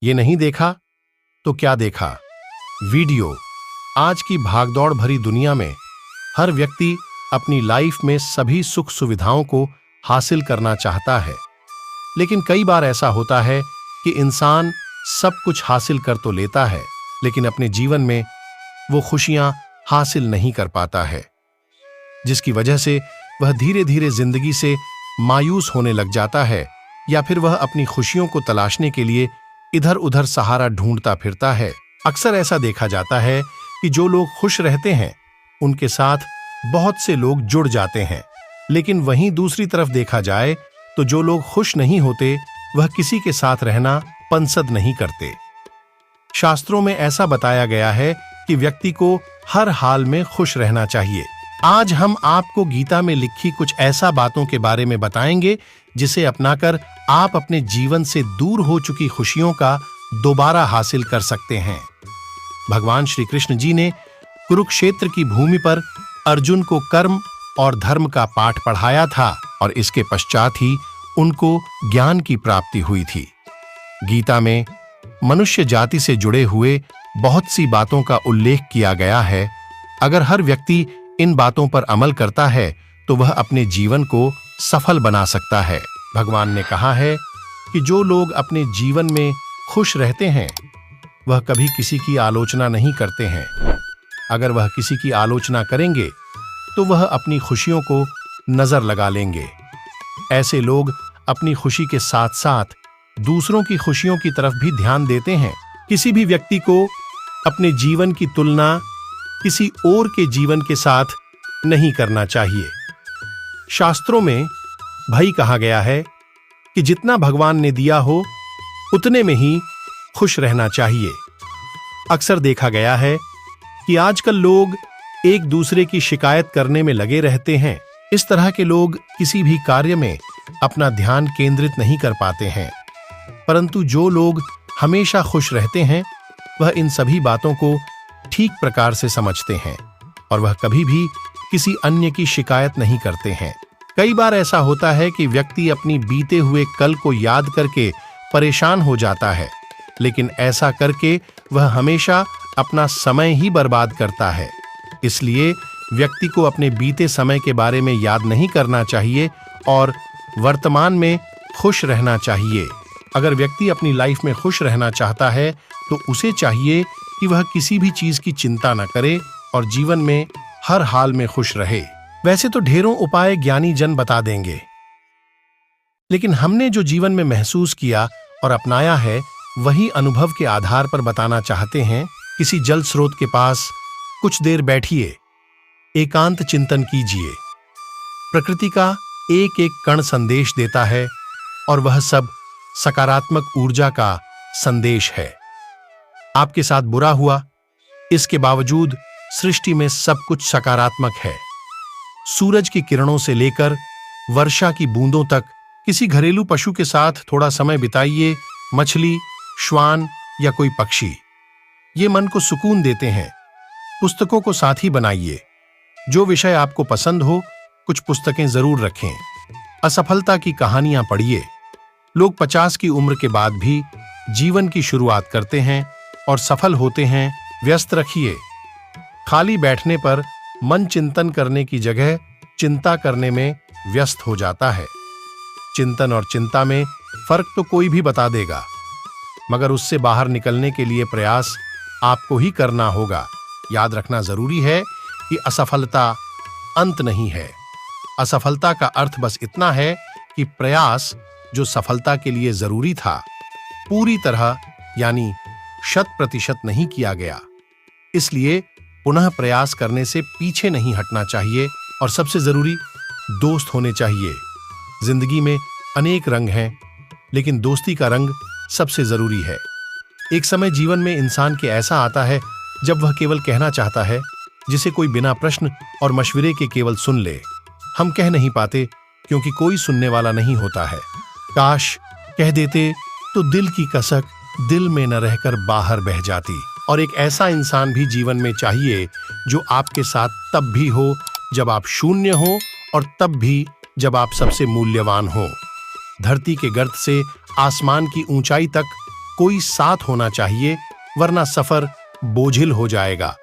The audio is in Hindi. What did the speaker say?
ये नहीं देखा तो क्या देखा। वीडियो। आज की भागदौड़ भरी दुनिया में हर व्यक्ति अपनी लाइफ में सभी सुख सुविधाओं को हासिल करना चाहता है, लेकिन कई बार ऐसा होता है कि इंसान सब कुछ हासिल कर तो लेता है, लेकिन अपने जीवन में वो खुशियां हासिल नहीं कर पाता है, जिसकी वजह से वह धीरे धीरे जिंदगी से मायूस होने लग जाता है, या फिर वह अपनी खुशियों को तलाशने के लिए इधर उधर सहारा ढूंढता फिरता है। अक्सर ऐसा देखा जाता है कि जो लोग खुश रहते हैं उनके साथ बहुत से लोग जुड़ जाते हैं, लेकिन वहीं दूसरी तरफ देखा जाए तो जो लोग खुश नहीं होते वह किसी के साथ रहना पसंद नहीं करते। शास्त्रों में ऐसा बताया गया है कि व्यक्ति को हर हाल में खुश रहना चाहिए। आज हम आपको गीता में लिखी कुछ ऐसा बातों के बारे में बताएंगे जिसे अपनाकर आप अपने जीवन से दूर हो चुकी खुशियों का दोबारा हासिल कर सकते हैं। भगवान श्री कृष्ण जी ने कुरुक्षेत्र की भूमि पर अर्जुन को कर्म और धर्म का पाठ पढ़ाया था, और इसके पश्चात ही उनको ज्ञान की प्राप्ति हुई थी। गीता में मनुष्य जाति से जुड़े हुए बहुत सी बातों का उल्लेख किया गया है। अगर हर व्यक्ति इन बातों पर अमल करता है तो वह अपने जीवन को सफल बना सकता है। भगवान ने कहा है कि जो लोग अपने जीवन में खुश रहते हैं वह कभी किसी की आलोचना नहीं करते हैं। अगर वह किसी की आलोचना करेंगे तो वह अपनी खुशियों को नजर लगा लेंगे। ऐसे लोग अपनी खुशी के साथ साथ दूसरों की खुशियों की तरफ भी ध्यान देते हैं। किसी भी व्यक्ति को अपने जीवन की तुलना किसी और के जीवन के साथ नहीं करना चाहिए। शास्त्रों में भाई कहा गया है कि जितना भगवान ने दिया हो उतने में ही खुश रहना चाहिए। अक्सर देखा गया है कि आजकल लोग एक दूसरे की शिकायत करने में लगे रहते हैं। इस तरह के लोग किसी भी कार्य में अपना ध्यान केंद्रित नहीं कर पाते हैं, परंतु जो लोग हमेशा खुश रहते हैं वह इन सभी बातों को ठीक प्रकार से समझते हैं और वह कभी भी किसी अन्य की शिकायत नहीं करते हैं। कई बार ऐसा होता है कि व्यक्ति अपनी बीते हुए कल को याद करके परेशान हो जाता है, लेकिन ऐसा करके वह हमेशा अपना समय ही बर्बाद करता है। इसलिए व्यक्ति को अपने बीते समय के बारे में याद नहीं करना चाहिए और वर्तमान में खुश रहना चाहिए। अगर व्यक्ति अपनी लाइफ में खुश रहना चाहता है तो उसे चाहिए कि वह किसी भी चीज की चिंता न करे और जीवन में हर हाल में खुश रहे। वैसे तो ढेरों उपाय ज्ञानी जन बता देंगे, लेकिन हमने जो जीवन में महसूस किया और अपनाया है वही अनुभव के आधार पर बताना चाहते हैं। किसी जल स्रोत के पास कुछ देर बैठिए, एकांत चिंतन कीजिए। प्रकृति का एक एक कण संदेश देता है और वह सब सकारात्मक ऊर्जा का संदेश है। आपके साथ बुरा हुआ, इसके बावजूद सृष्टि में सब कुछ सकारात्मक है। सूरज की किरणों से लेकर वर्षा की बूंदों तक किसी घरेलू पशु के साथ थोड़ा समय बिताइए। मछली, श्वान या कोई पक्षी, ये मन को सुकून देते हैं। पुस्तकों को साथी बनाइए। जो विषय आपको पसंद हो कुछ पुस्तकें जरूर रखें। असफलता की कहानियां पढ़िए। लोग 50 की उम्र के बाद भी जीवन की शुरुआत करते हैं और सफल होते हैं। व्यस्त रखिए। खाली बैठने पर मन चिंतन करने की जगह चिंता करने में व्यस्त हो जाता है। चिंतन और चिंता में फर्क तो कोई भी बता देगा, मगर उससे बाहर निकलने के लिए प्रयास आपको ही करना होगा। याद रखना जरूरी है कि असफलता अंत नहीं है। असफलता का अर्थ बस इतना है कि प्रयास जो सफलता के लिए जरूरी था पूरी तरह यानी 100% नहीं किया गया। इसलिए पुनः प्रयास करने से पीछे नहीं हटना चाहिए और सबसे जरूरी दोस्त होने चाहिए। जिंदगी में अनेक रंग हैं, लेकिन दोस्ती का रंग सबसे जरूरी है। एक समय जीवन में इंसान के ऐसा आता है जब वह केवल कहना चाहता है, जिसे कोई बिना प्रश्न और मशविरे के केवल सुन ले। हम कह नहीं पाते क्योंकि कोई सुनने वाला नहीं होता है। काश कह देते तो दिल की कसक दिल में न रहकर बाहर बह जाती। और एक ऐसा इंसान भी जीवन में चाहिए जो आपके साथ तब भी हो जब आप शून्य हो और तब भी जब आप सबसे मूल्यवान हो। धरती के गर्त से आसमान की ऊंचाई तक कोई साथ होना चाहिए, वरना सफर बोझिल हो जाएगा।